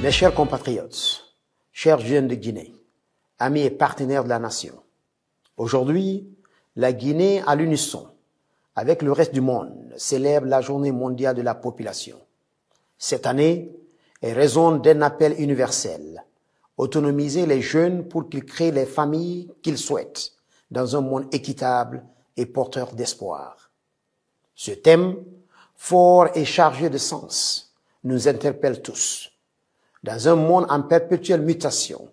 Mes chers compatriotes, chers jeunes de Guinée, amis et partenaires de la nation, aujourd'hui, la Guinée, à l'unisson, avec le reste du monde, célèbre la Journée mondiale de la population. Cette année, elle résonne d'un appel universel, autonomiser les jeunes pour qu'ils créent les familles qu'ils souhaitent dans un monde équitable et porteur d'espoir. Ce thème, fort et chargé de sens, nous interpelle tous. Dans un monde en perpétuelle mutation,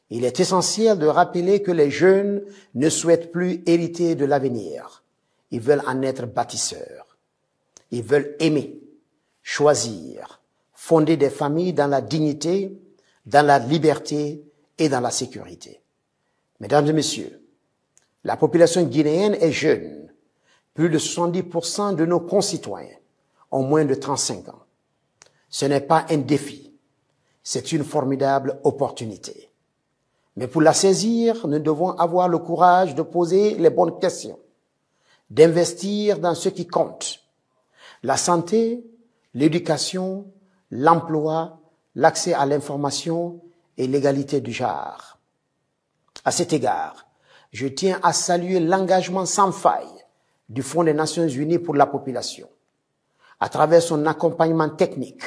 il est essentiel de rappeler que les jeunes ne souhaitent plus hériter de l'avenir. Ils veulent en être bâtisseurs. Ils veulent aimer, choisir, fonder des familles dans la dignité, dans la liberté et dans la sécurité. Mesdames et messieurs, la population guinéenne est jeune. Plus de 70% de nos concitoyens ont moins de 35 ans. Ce n'est pas un défi, c'est une formidable opportunité. Mais pour la saisir, nous devons avoir le courage de poser les bonnes questions, d'investir dans ce qui compte. La santé, l'éducation, l'emploi, l'accès à l'information et l'égalité du genre. À cet égard, je tiens à saluer l'engagement sans faille du Fonds des Nations Unies pour la population. À travers son accompagnement technique,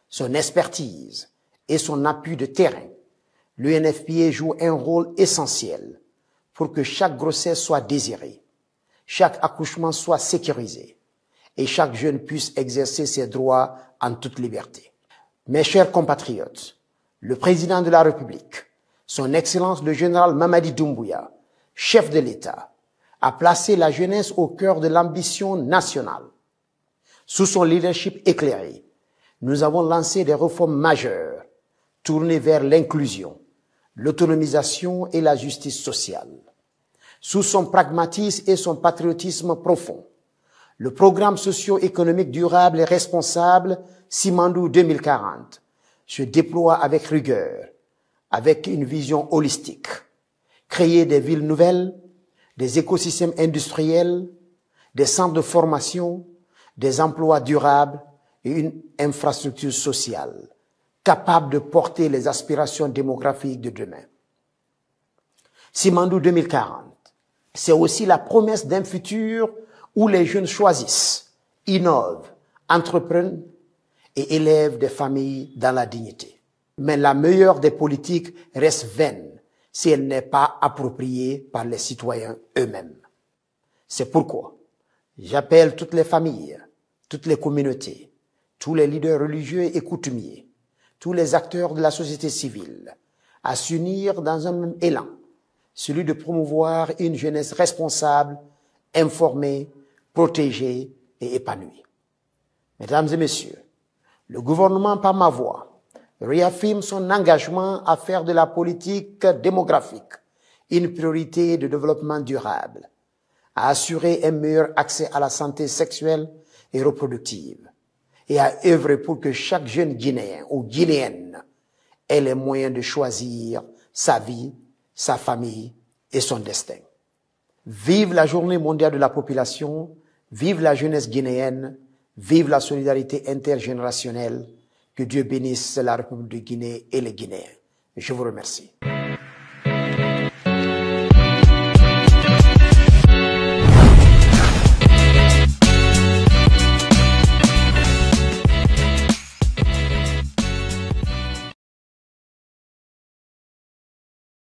son expertise et son appui de terrain, l'UNFPA joue un rôle essentiel pour que chaque grossesse soit désirée, chaque accouchement soit sécurisé et chaque jeune puisse exercer ses droits en toute liberté. Mes chers compatriotes, le président de la République, son Excellence le général Mamadi Doumbouya, chef de l'État, a placé la jeunesse au cœur de l'ambition nationale. Sous son leadership éclairé, nous avons lancé des réformes majeures tournées vers l'inclusion, l'autonomisation et la justice sociale. Sous son pragmatisme et son patriotisme profond, le programme socio-économique durable et responsable Simandou 2040 se déploie avec rigueur, avec une vision holistique. Créer des villes nouvelles, des écosystèmes industriels, des centres de formation, des emplois durables et une infrastructure sociale capable de porter les aspirations démographiques de demain. Simandou 2040, c'est aussi la promesse d'un futur où les jeunes choisissent, innovent, entreprennent et élèvent des familles dans la dignité. Mais la meilleure des politiques reste vaine si elle n'est pas appropriée par les citoyens eux-mêmes. C'est pourquoi j'appelle toutes les familles, toutes les communautés, tous les leaders religieux et coutumiers, tous les acteurs de la société civile à s'unir dans un même élan, celui de promouvoir une jeunesse responsable, informée, protégée et épanouie. Mesdames et messieurs, le gouvernement, par ma voix, réaffirme son engagement à faire de la politique démographique une priorité de développement durable, à assurer un meilleur accès à la santé sexuelle et reproductive, et à œuvrer pour que chaque jeune Guinéen ou Guinéenne ait les moyens de choisir sa vie, sa famille et son destin. Vive la Journée mondiale de la population, vive la jeunesse guinéenne, vive la solidarité intergénérationnelle. Que Dieu bénisse la République de Guinée et les Guinéens. Je vous remercie.